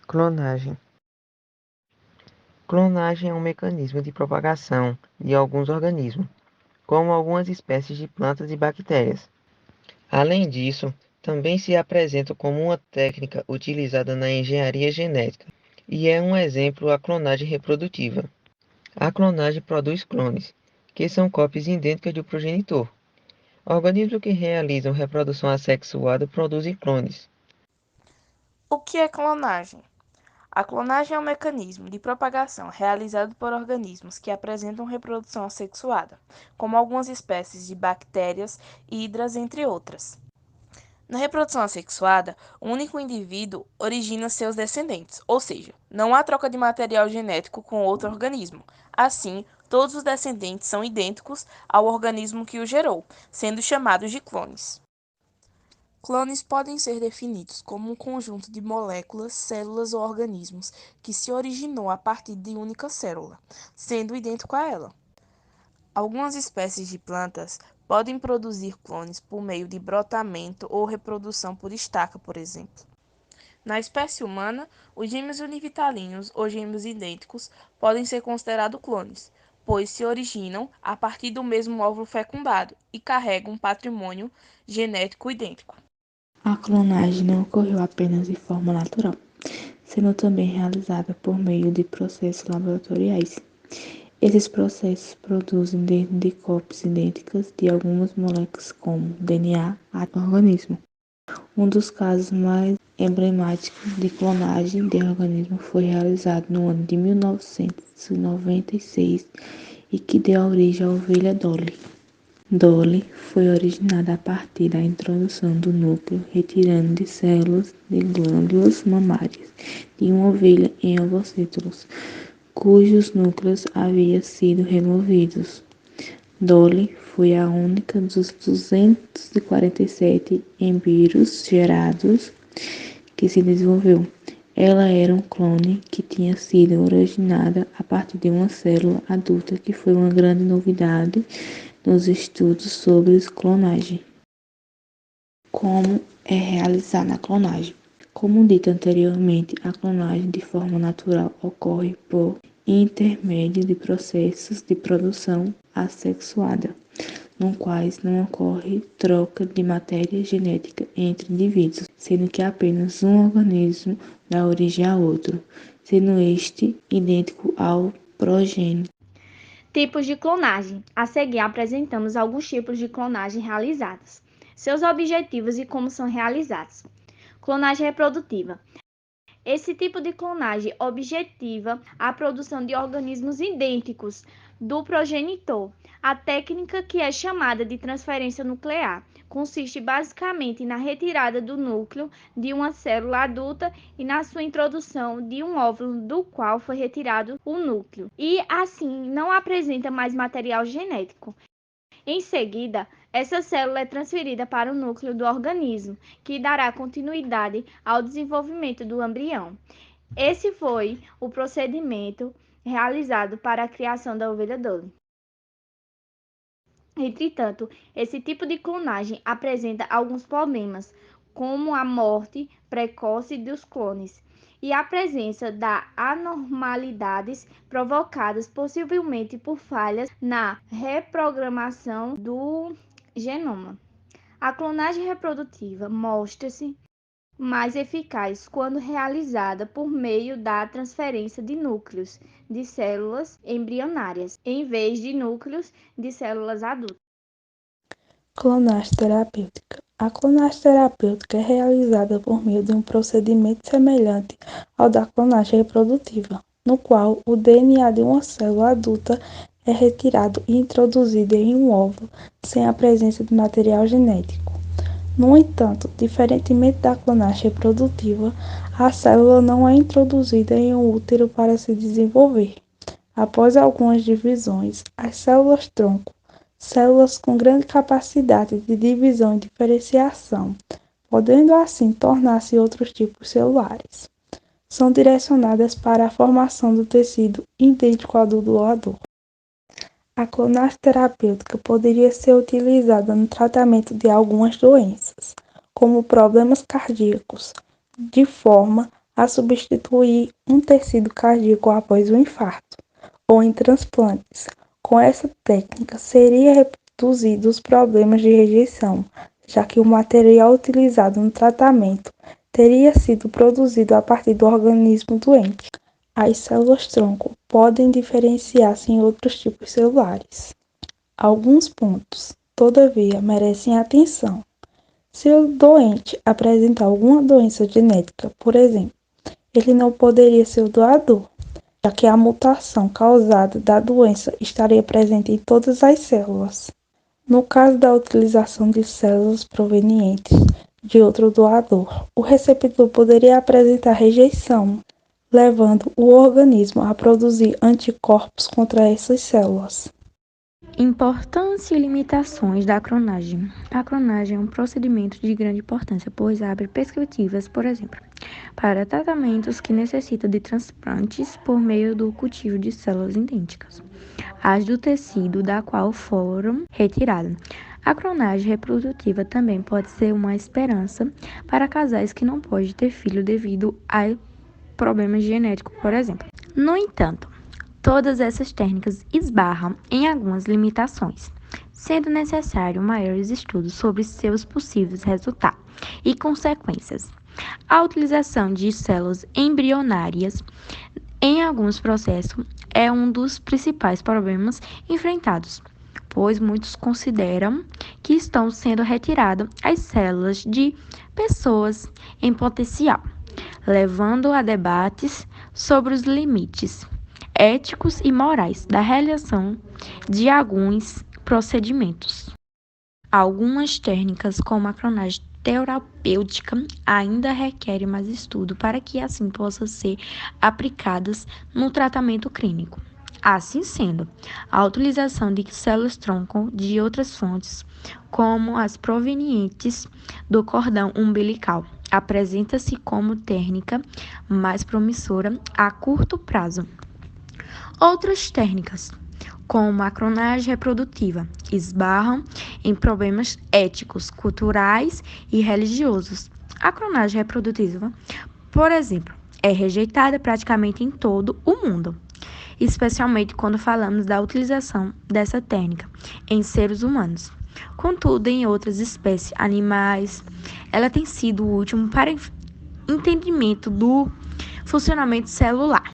Clonagem. Clonagem é um mecanismo de propagação de alguns organismos, como algumas espécies de plantas e bactérias. Além disso, também se apresenta como uma técnica utilizada na engenharia genética, e é um exemplo a clonagem reprodutiva. A clonagem produz clones, que são cópias idênticas do progenitor. Organismos que realizam reprodução assexuada produzem clones. O que é clonagem? A clonagem é um mecanismo de propagação realizado por organismos que apresentam reprodução assexuada, como algumas espécies de bactérias e hidras, entre outras. Na reprodução assexuada, o único indivíduo origina seus descendentes, ou seja, não há troca de material genético com outro organismo. Assim, todos os descendentes são idênticos ao organismo que o gerou, sendo chamados de clones. Clones podem ser definidos como um conjunto de moléculas, células ou organismos que se originou a partir de única célula, sendo idêntico a ela. Algumas espécies de plantas podem produzir clones por meio de brotamento ou reprodução por estaca, por exemplo. Na espécie humana, os gêmeos univitelinos ou gêmeos idênticos podem ser considerados clones, pois se originam a partir do mesmo óvulo fecundado e carregam um patrimônio genético idêntico. A clonagem não ocorreu apenas de forma natural, sendo também realizada por meio de processos laboratoriais. Esses processos produzem dentro de cópias idênticas de algumas moléculas como DNA do organismo. Um dos casos mais emblemáticos de clonagem de organismo foi realizado no ano de 1996 e que deu origem à ovelha Dolly. Dolly foi originada a partir da introdução do núcleo retirando de células de glândulas mamárias de uma ovelha em ovocítolos, cujos núcleos haviam sido removidos. Dolly foi a única dos 247 embriões gerados que se desenvolveu. Ela era um clone que tinha sido originada a partir de uma célula adulta, que foi uma grande novidade nos estudos sobre clonagem. Como é realizada a clonagem? Como dito anteriormente, a clonagem de forma natural ocorre por intermédio de processos de produção assexuada, nos quais não ocorre troca de matéria genética entre indivíduos, sendo que apenas um organismo dá origem a outro, sendo este idêntico ao progênito. Tipos de clonagem. A seguir apresentamos alguns tipos de clonagem realizados, seus objetivos e como são realizados. Clonagem reprodutiva. Esse tipo de clonagem objetiva a produção de organismos idênticos do progenitor. A técnica, que é chamada de transferência nuclear, consiste basicamente na retirada do núcleo de uma célula adulta e na sua introdução de um óvulo do qual foi retirado o núcleo, e assim não apresenta mais material genético. Em seguida, essa célula é transferida para o núcleo do organismo, que dará continuidade ao desenvolvimento do embrião. Esse foi o procedimento realizado para a criação da ovelha Dolly. Entretanto, esse tipo de clonagem apresenta alguns problemas, como a morte precoce dos clones e a presença de anormalidades provocadas possivelmente por falhas na reprogramação do genoma. A clonagem reprodutiva mostra-se mais eficaz quando realizada por meio da transferência de núcleos de células embrionárias, em vez de núcleos de células adultas. Clonagem terapêutica. A clonagem terapêutica é realizada por meio de um procedimento semelhante ao da clonagem reprodutiva, no qual o DNA de uma célula adulta é retirado e introduzido em um óvulo sem a presença de material genético. No entanto, diferentemente da clonagem reprodutiva, a célula não é introduzida em um útero para se desenvolver. Após algumas divisões, as células-tronco, células com grande capacidade de divisão e diferenciação, podendo assim tornar-se outros tipos celulares, são direcionadas para a formação do tecido idêntico ao do doador. A clonagem terapêutica poderia ser utilizada no tratamento de algumas doenças, como problemas cardíacos, de forma a substituir um tecido cardíaco após o infarto, ou em transplantes. Com essa técnica, seria reduzido os problemas de rejeição, já que o material utilizado no tratamento teria sido produzido a partir do organismo doente. As células-tronco podem diferenciar-se em outros tipos celulares. Alguns pontos, todavia, merecem atenção. Se o doente apresentar alguma doença genética, por exemplo, ele não poderia ser o doador, já que a mutação causada da doença estaria presente em todas as células. No caso da utilização de células provenientes de outro doador, o receptor poderia apresentar rejeição, levando o organismo a produzir anticorpos contra essas células. Importância e limitações da clonagem. A clonagem é um procedimento de grande importância, pois abre perspectivas, por exemplo, para tratamentos que necessitam de transplantes por meio do cultivo de células idênticas às do tecido da qual foram retiradas. A clonagem reprodutiva também pode ser uma esperança para casais que não podem ter filho devido a problemas genéticos, por exemplo. No entanto, todas essas técnicas esbarram em algumas limitações, sendo necessário maiores estudos sobre seus possíveis resultados e consequências. A utilização de células embrionárias em alguns processos é um dos principais problemas enfrentados, pois muitos consideram que estão sendo retiradas as células de pessoas em potencial, levando a debates sobre os limites éticos e morais da realização de alguns procedimentos. Algumas técnicas, como a clonagem terapêutica, ainda requerem mais estudo para que assim possam ser aplicadas no tratamento clínico. Assim sendo, a utilização de células-tronco de outras fontes, como as provenientes do cordão umbilical, apresenta-se como técnica mais promissora a curto prazo. Outras técnicas, como a clonagem reprodutiva, esbarram em problemas éticos, culturais e religiosos. A clonagem reprodutiva, por exemplo, é rejeitada praticamente em todo o mundo, especialmente quando falamos da utilização dessa técnica em seres humanos. Contudo, em outras espécies animais, ela tem sido útil para entendimento do funcionamento celular.